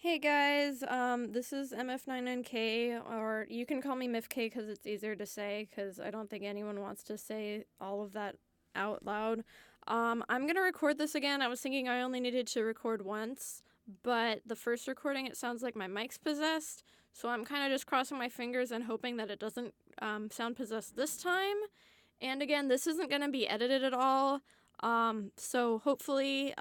Hey guys, this is MF99K, or you can call me MIFK because it's easier to say, because I don't think anyone wants to say all of that out loud. I'm gonna record this again. I was thinking I only needed to record once, but the first recording it sounds like my mic's possessed, so I'm kind of just crossing my fingers and hoping that it doesn't sound possessed this time. And again, this isn't gonna be edited at all, so hopefully,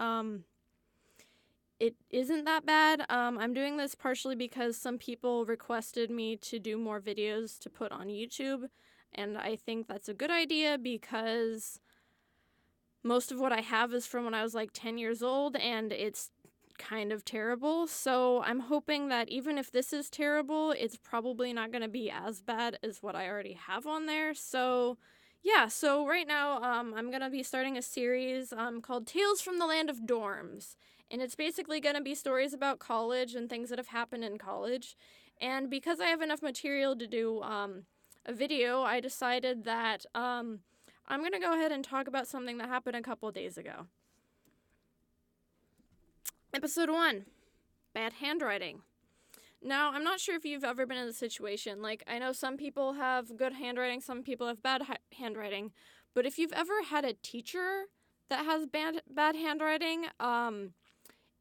it isn't that bad. I'm doing this partially because some people requested me to do more videos to put on YouTube, and I think that's a good idea because most of what I have is from when I was like 10 years old, and it's kind of terrible. So I'm hoping that even if this is terrible, it's probably not going to be as bad as what I already have on there. So yeah, so right now I'm going to be starting a series called Tales from the Land of Dorms. And it's basically going to be stories about college and things that have happened in college. And because I have enough material to do a video, I decided that I'm going to go ahead and talk about something that happened a couple days ago. Episode 1, Bad Handwriting. Now, I'm not sure if you've ever been in a situation, like, I know some people have good handwriting, some people have bad handwriting, but if you've ever had a teacher that has bad handwriting,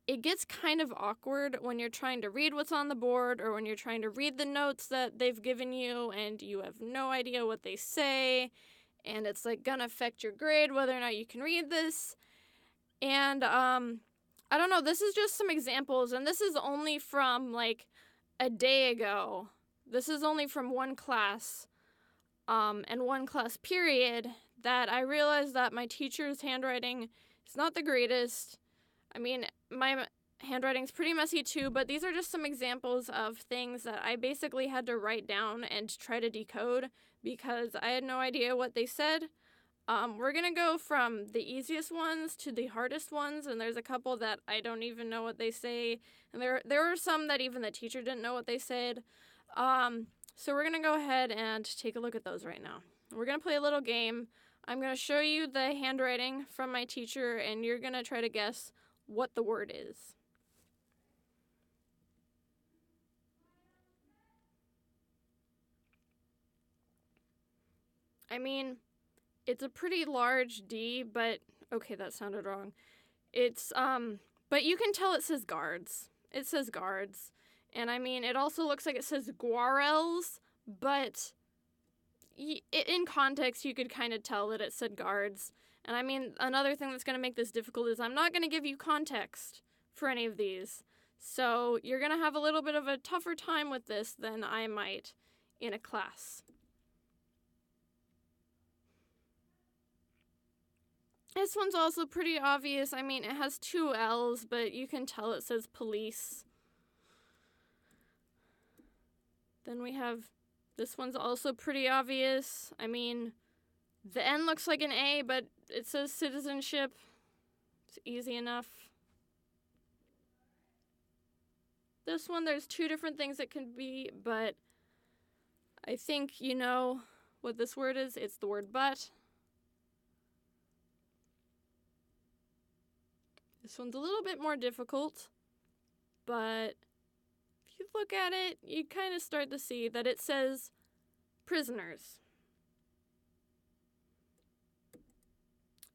it gets kind of awkward when you're trying to read what's on the board or when you're trying to read the notes that they've given you and you have no idea what they say, and it's, like, gonna affect your grade whether or not you can read this, and, I don't know, this is just some examples, and this is only from, like, a day ago. This is only from one class, and one class period, that I realized that my teacher's handwriting is not the greatest. I mean, my handwriting's pretty messy too, but these are just some examples of things that I basically had to write down and try to decode because I had no idea what they said. We're gonna go from the easiest ones to the hardest ones, and there's a couple that I don't even know what they say, and there were some that even the teacher didn't know what they said. So we're gonna go ahead and take a look at those right now. We're gonna play a little game. I'm gonna show you the handwriting from my teacher, and you're gonna try to guess what the word is. I mean, it's a pretty large D, but okay, that sounded wrong. It's, but you can tell it says guards. It says guards. And I mean, it also looks like it says guarels, but in context, you could kind of tell that it said guards. And I mean, another thing that's going to make this difficult is I'm not going to give you context for any of these. So you're going to have a little bit of a tougher time with this than I might in a class. This one's also pretty obvious. I mean, it has two L's, but you can tell it says police. Then we have, this one's also pretty obvious. I mean, the N looks like an A, but it says citizenship. It's easy enough. This one, there's two different things it could be, but I think you know what this word is. It's the word but. This one's a little bit more difficult, but if you look at it, you kind of start to see that it says prisoners.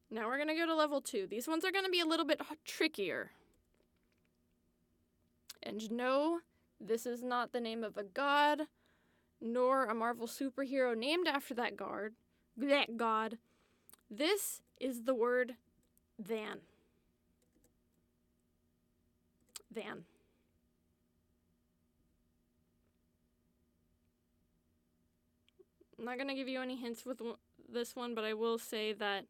Now we're going to go to level 2. These ones are going to be a little bit trickier. And no, this is not the name of a god, nor a Marvel superhero named after that god. This is the word van. Van. I'm not going to give you any hints with this one, but I will say that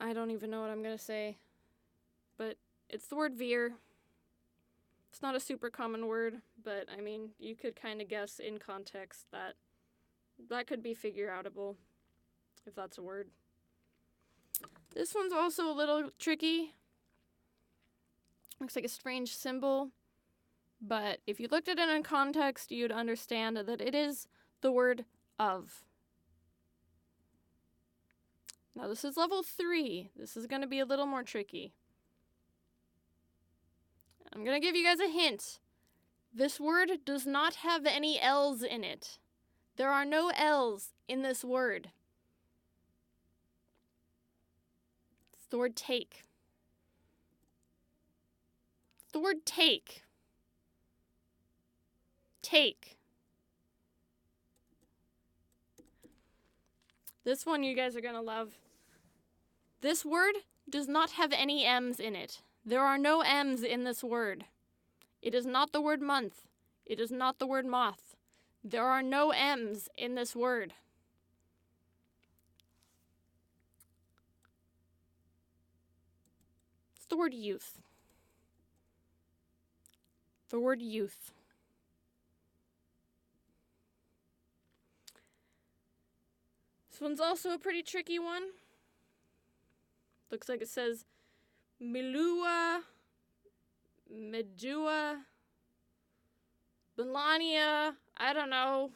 I don't even know what I'm going to say, but it's the word veer. It's not a super common word, but I mean, you could kind of guess in context that that could be figure-outable, if that's a word. This one's also a little tricky. Looks like a strange symbol, but if you looked at it in context, you'd understand that it is the word of. Now this is level 3. This is going to be a little more tricky. I'm going to give you guys a hint. This word does not have any L's in it. There are no L's in this word. It's the word take. It's the word take. Take. This one you guys are going to love. This word does not have any M's in it. There are no M's in this word. It is not the word month. It is not the word moth. There are no M's in this word. It's the word youth. The word youth. This one's also a pretty tricky one. Looks like it says Milua, Medua, Melania, I don't know,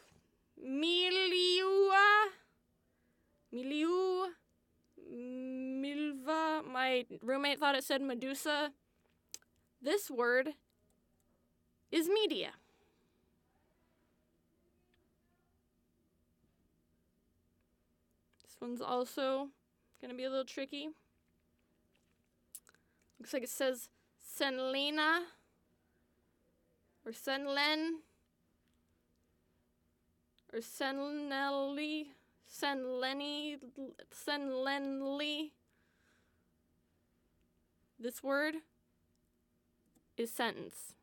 Miliua, Milva. My roommate thought it said Medusa. This word is media. This one's also going to be a little tricky. Looks like it says Senlena or Senlen or Senlenli, Senlenli. This word is sentence.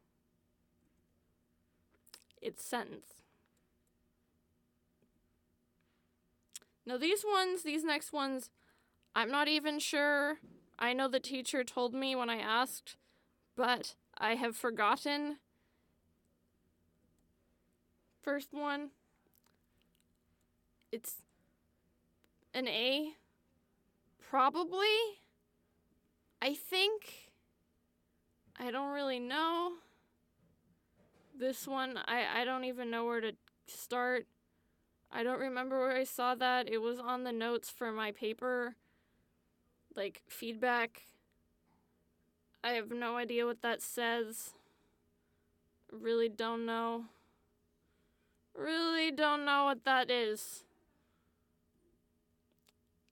It's sentence. Now these next ones, I'm not even sure. I know the teacher told me when I asked, but I have forgotten. First one, it's an A, probably, I think. I don't really know. This one, I don't even know where to start. I don't remember where I saw that. It was on the notes for my paper, like feedback. I have no idea what that says. Really don't know. Really don't know what that is.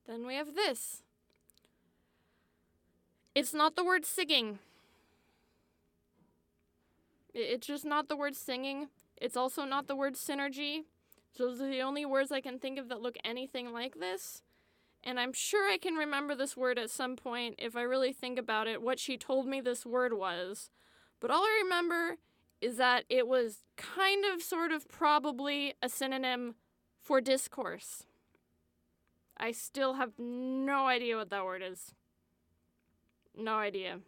Then we have this. It's not the word singing. It's just not the word singing. It's also not the word synergy. So those are the only words I can think of that look anything like this. And I'm sure I can remember this word at some point if I really think about it, what she told me this word was. But all I remember is that it was kind of, sort of, probably a synonym for discourse. I still have no idea what that word is. No idea.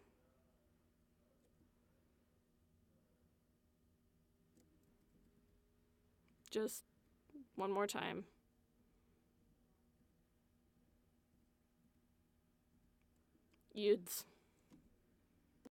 Just one more time. Youths.